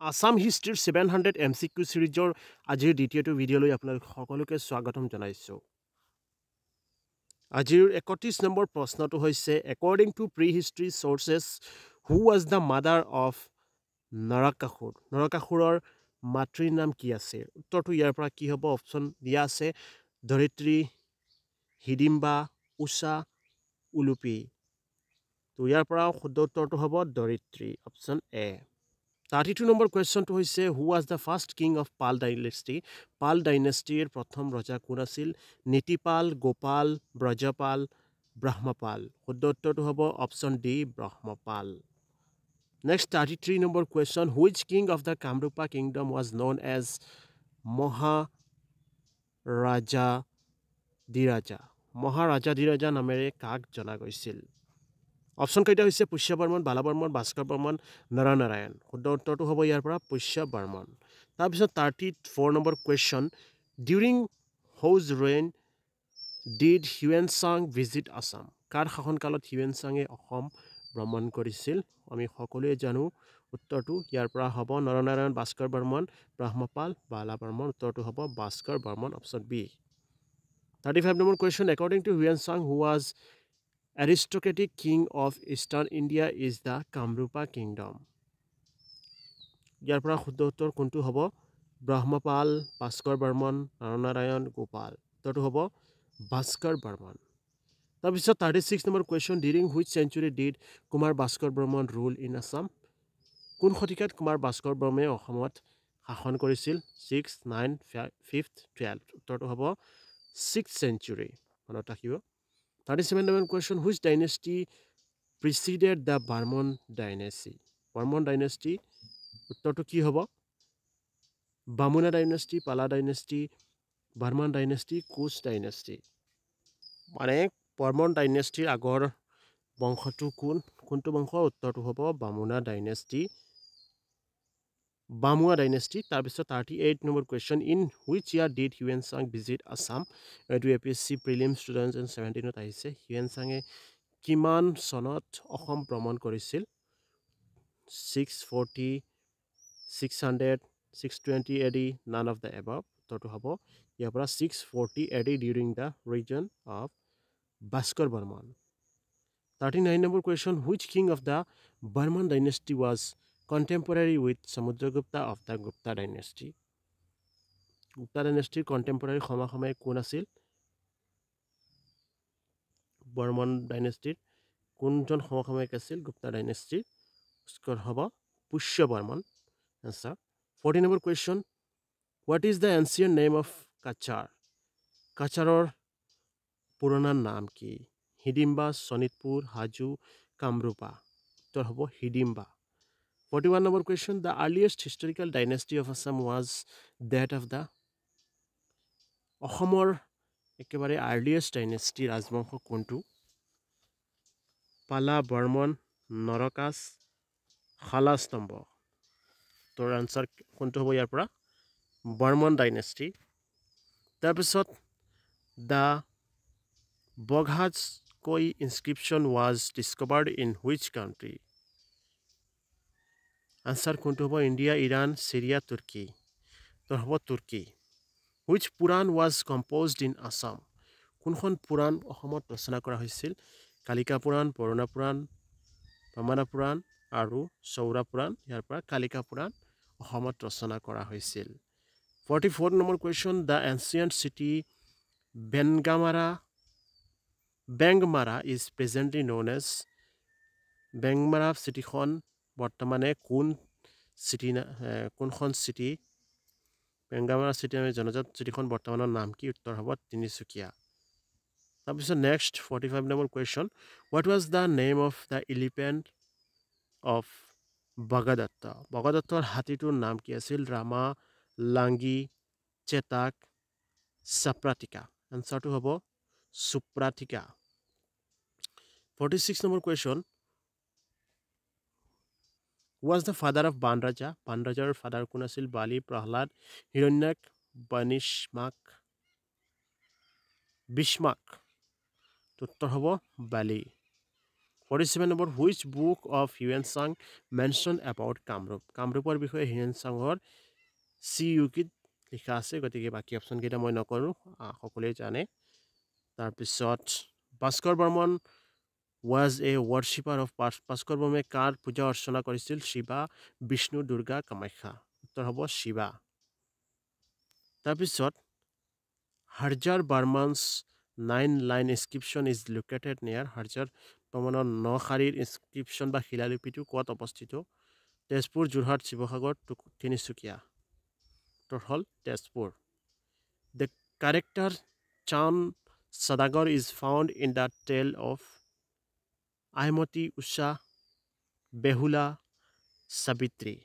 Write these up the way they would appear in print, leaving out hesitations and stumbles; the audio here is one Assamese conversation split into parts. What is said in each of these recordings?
আসাম হিষ্ট্ৰীৰ 700 MCQ সিৰিজৰ আজিৰ দ্বিতীয়টো ভিডিঅ'লৈ আপোনালোক সকলোকে স্বাগতম জনাইছোঁ। আজিৰ 31 নম্বৰ প্ৰশ্নটো হৈছে according to prehistory churches who was the mother of Narakasura. নৰকাসুৰৰ মাতৃৰ নাম কি আছে? উত্তৰটো ইয়াৰ পৰা কি হ'ব? অপশ্যন দিয়া আছে ধৰিত্ৰী, হিডিম্বা, উষা, উলুপি। তো ইয়াৰ পৰা শুদ্ধ উত্তৰটো হ'ব ধৰিত্ৰী, অপশ্যন এ। 32 নম্বৰ কুৱেশ্যনটো হৈছে who was the first king of Pal dynasty. Pal ডাইনেষ্টিৰ প্ৰথম ৰজা কোন আছিল? নীতিপাল, গোপাল, ব্ৰজপাল, ব্ৰহ্মপাল। শুদ্ধ উত্তৰটো হ'ব অপশ্যন ডি, ব্ৰহ্মপাল। নেক্সট 33 নম্বৰ question which king of the Kamarupa kingdom was known as Maharajadhiraja. Maharajadhiraja নামেৰে কাক জনা গৈছিল? অপশ্যন কেইটা হৈছে পুষ্যবৰ্মন, বালাবৰ্মন, ভাস্কৰ বৰ্মন, নৰনাৰায়ণ। শুদ্ধ উত্তৰটো হ'ব ইয়াৰ পৰা পুষ্যবৰ্মন। তাৰপিছত 34 নম্বৰ question during whose reign did Hiuen Tsang visit Assam. কাৰ শাসনকালত হিউৱেন চাঙে অসম ভ্ৰমণ কৰিছিল? আমি সকলোৱে জানো উত্তৰটো ইয়াৰ পৰা হ'ব নৰনাৰায়ণ, ভাস্কৰ বৰ্মন, ব্ৰহ্মপাল, বালাবৰ্মন। উত্তৰটো হ'ব ভাস্কৰ বৰ্মন, অপশ্যন বি। 35 নম্বৰ question according to Hiuen Tsang who was aristocratic king of Eastern India is the Kamrupa kingdom. ইয়াৰ পৰা শুদ্ধ উত্তৰ কোনটো হ'ব? ব্ৰহ্মপাল, ভাস্কৰ বৰ্মন, নৰনাৰায়ণ, গোপাল। উত্তৰটো হ'ব ভাস্কৰ বৰ্মন। তাৰপিছত 36 নম্বৰ question during which century did Kumar Bhaskar Varman rule in Assam. কোন শতিকাত কুমাৰ ভাস্কৰ বৰ্মনে অসমত শাসন কৰিছিল? 6, 9, 5, 12। উত্তৰটো হ'ব 6th century, মনত ৰাখিব। 37 নম্বৰ question which dynasty preceded the Varman dynasty. Varman dynasty উত্তৰটো কি হ'ব? Bamuna dynasty, Pala dynasty, Varman dynasty, Koch dynasty. মানে বৰ্মন ডাইনেষ্টিৰ আগৰ বংশটো কোনটো বংশ? উত্তৰটো হ'ব বামুনা ডাইনেষ্টি, বামুৱা ডাইনেষ্টি। তাৰপিছত 38 number question in which year did Hiuen Tsang visit Assam. এইটো APSC প্ৰিলিমছ 2017ত আহিছে। হিউৱেন চাঙে কিমান চনত অসম ভ্ৰমণ কৰিছিল? 640, 600, 620 AD, none of the above. উত্তৰটো হ'ব ইয়াৰ পৰা 640 AD during the region of Bhaskar Varman. 39 নম্বৰ question which king of the Varman dynasty was contemporary with Samudragupta of the Gupta dynasty. Gupta ডাইনেষ্টিৰ কণ্টেম্পৰাৰী সমসাময়িক কোন আছিল? বৰ্মন ডাইনেষ্টিৰ কোনজন সমসাময়িক আছিল গুপ্তা ডাইনেষ্টিৰ? উত্তৰ হ'ব Pushyavarman. Answer 40 number question what is the ancient name of Cachar. কাছাৰৰ পুৰণা নাম কি? হিডিম্বা, শোণিতপুৰ, হাজো, কামৰূপা। উত্তৰ হ'ব হিডিম্বা। 41 নম্বৰ question the earliest historical dynasty of Assam was date of the. অসমৰ একেবাৰে আৰ্লিয়েষ্ট ডাইনেষ্টি ৰাজবংশ কোনটো? পালা, বৰ্মন, নৰকাচ, শালাস্তম্ভ। তোৰ আনচাৰ কোনটো হ'ব ইয়াৰ পৰা? বৰ্মন ডাইনেষ্টি। তাৰপিছত the Boghazkoi inscription was discovered in which country. Answer কোনটো হ'ব? ইণ্ডিয়া, ইৰাণ, চিৰিয়া, তুৰ্কী। তোৰ হ'ব তুৰ্কী। Which Purana was composed in Assam. কোনখন পুৰাণ অসমত ৰচনা কৰা হৈছিল? কালিকা পুৰাণ, বৰুণা পুৰাণ, বামনা পুৰাণ আৰু চৌৰা পুৰাণ। ইয়াৰ পৰা কালিকা পুৰাণ অসমত ৰচনা কৰা হৈছিল। 44 নম্বৰ question the ancient city Bengmara is presently known as. Bengmara চিটিখন বৰ্তমানে কোনখন চিটি? বেংগামাৰা চিটি আমি জনাজাত চিটিখন বৰ্তমানৰ নাম কি? উত্তৰ হ'ব তিনিচুকীয়া। তাৰপিছত নেক্সট 45 নম্বৰ question what was the name of the elephant of Bhagadatta. বগদত্তৰ হাতীটোৰ নাম কি আছিল? ৰামা, লাংগি, চেতাক, চাপ্ৰাটিকা। এনচাৰটো হ'ব চুপ্ৰাটিকা। 46 নম্বৰ question was the father of Banaraja. বাণৰজাৰ ফাদাৰ কোন আছিল? বালি, প্ৰহ্লাদ, হিৰণ্যক, বিষ্মাক। উত্তৰ হ'ব বালি। 47 নম্বৰ which book of Hiuen Tsang mention about Kamarup কামৰূপৰ বিষয়ে হিউৱেন চাঙৰ CUকিত লিখা আছে গতিকে বাকী অপশ্যনকেইটা মই নকৰোঁ সকলোৱে জানে তাৰপিছত Bhaskar Barman was a worshipper of Bhaskar বৰ্মনে কাৰ পূজা অৰ্চনা কৰিছিল শিৱা বিষ্ণু দুৰ্গা কামাখ্যা উত্তৰ হ'ব শিৱা তাৰপিছত হাৰ্জাৰ বাৰ্মানছ 9-line inscription is located near হাৰ্জাৰ বৰ্মনৰ 9 শাৰীৰ ইনস্ক্ৰিপশ্যন বা শিলালিপিটো ক'ত অৱস্থিত তেজপুৰ যোৰহাট শিৱসাগৰ তিনিচুকীয়া উত্তৰ হ'ল Tezpur The character Chan Sadagar is found in the tale of Aimoti Usha Behula Savitri.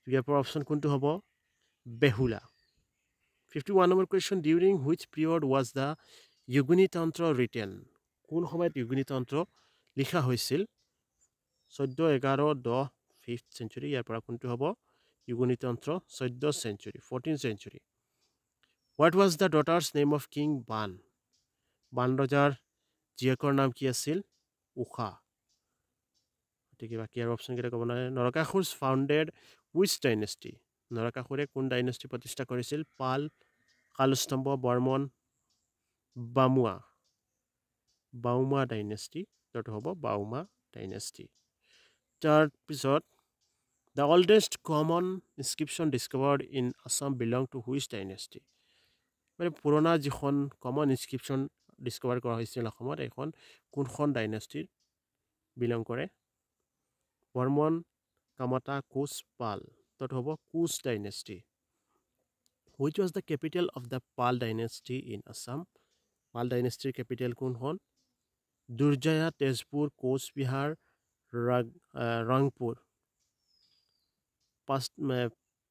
ইয়াৰ পৰা অপশ্যন কোনটো হ'ব Behula 51 number question during which period was the Yogini Tantra written কোন সময়ত Yogini Tantra লিখা হৈছিল 14 11 10 5th century ইয়াৰ পৰা কোনটো হ'ব Yogini Tantra 14th century 14th century What was the daughter's name of King Ban বান ৰজাৰ জীয়েকৰ নাম কি আছিল উষা গতিকে বাকী আৰু অপশ্যনকেইটা ক'ব নোৱাৰে নৰকাসুৰ ফাউণ্ডেড which dynasty নৰকাসুৰে কোন ডাইনেষ্টি প্ৰতিষ্ঠা কৰিছিল পাল কালস্তম্ভ বৰ্মন বাউমা ডাইনেষ্টি এইটো হ'ব বাউমা ডাইনেষ্টি তাৰপিছত the oldest common inscription discovered in Assam belong to which dynasty মানে পুৰণা যিখন কমন ইনস্ক্ৰিপশ্যন ডিছকভাৰ কৰা হৈছিল অসমত এখন কোনখন ডাইনেষ্টিৰ বিলং কৰে বৰ্মন কামতা কোচ পাল এইটো হ'ব Koch dynasty Which was the capital of the Pal dynasty in Assam? Pal dynasty capital কোন হল দুৰ্জয়া তেজপুৰ কোচবিহাৰ ৰংপুৰ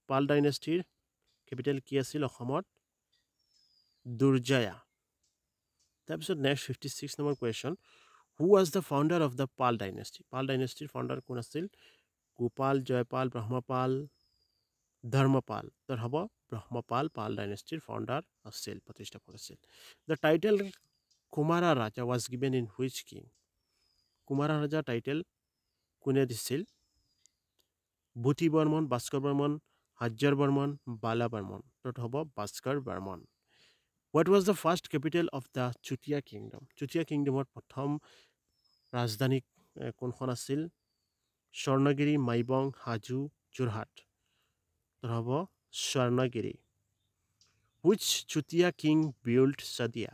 পাল ডাইনেষ্টিৰ কেপিটেল কি আছিল অসমত দুৰ্জয়া তাৰপিছত next 56 number question who was the founder of the Pal ডাইনেষ্টিৰ founder কোন আছিল গোপাল জয়পাল ব্ৰহ্মপাল ধৰ্মপাল তাৰ হ'ব ব্ৰহ্মপাল পাল ডাইনেষ্টিৰ ফাউণ্ডাৰ আছিল প্ৰতিষ্ঠাপক আছিল the title Kumara Raja was given in which king Kumara Raja title কোনে দিছিল বুটি বৰ্মন ভাস্কৰ বৰ্মন হাৰ্জাৰ বৰ্মন বালা বৰ্মন এইটো হ'ব Bhaskar Barman What was the first capital of the Chutia Kingdom? Chutia Kingdomৰ প্ৰথম ৰাজধানী কোনখন আছিল স্বৰ্ণগিৰি মাইবং হাজো যোৰহাট তাৰ হ'ব স্বৰ্ণগিৰি Which Chutia King built Sadia?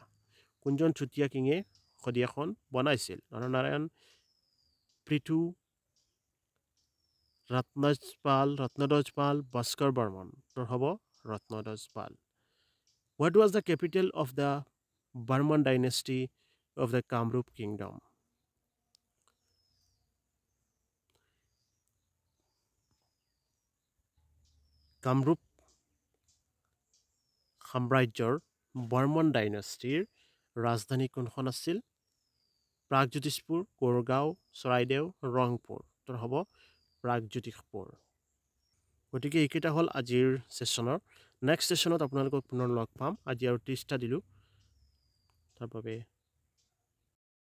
কোনজন চুতীয়া কিঙে সদিয়াখন বনাইছিল নৰনাৰায়ণ পৃথু ৰত্নধ্বজ পাল ভাস্কৰ বৰ্মন তাৰ হ'ব ৰত্নধ্বজ পাল What was the capital of the Burman dynasty of the Kamrup kingdom? Kamrup সাম্ৰাজ্যৰ বৰ্মন ডাইনেষ্টিৰ ৰাজধানী কোনখন আছিল প্ৰাগজ্যোতিষপুৰ কোৰগাঁও চৰাইদেউ ৰংপুৰ তাৰ হ'ব প্ৰাগজ্যোতিষপুৰ গতিকে এইকেইটা হ'ল আজিৰ ছেশ্যনৰ নেক্সট ছেশ্যনত আপোনালোকক পুনৰ লগ পাম আজি আৰু 30টা দিলোঁ তাৰ বাবে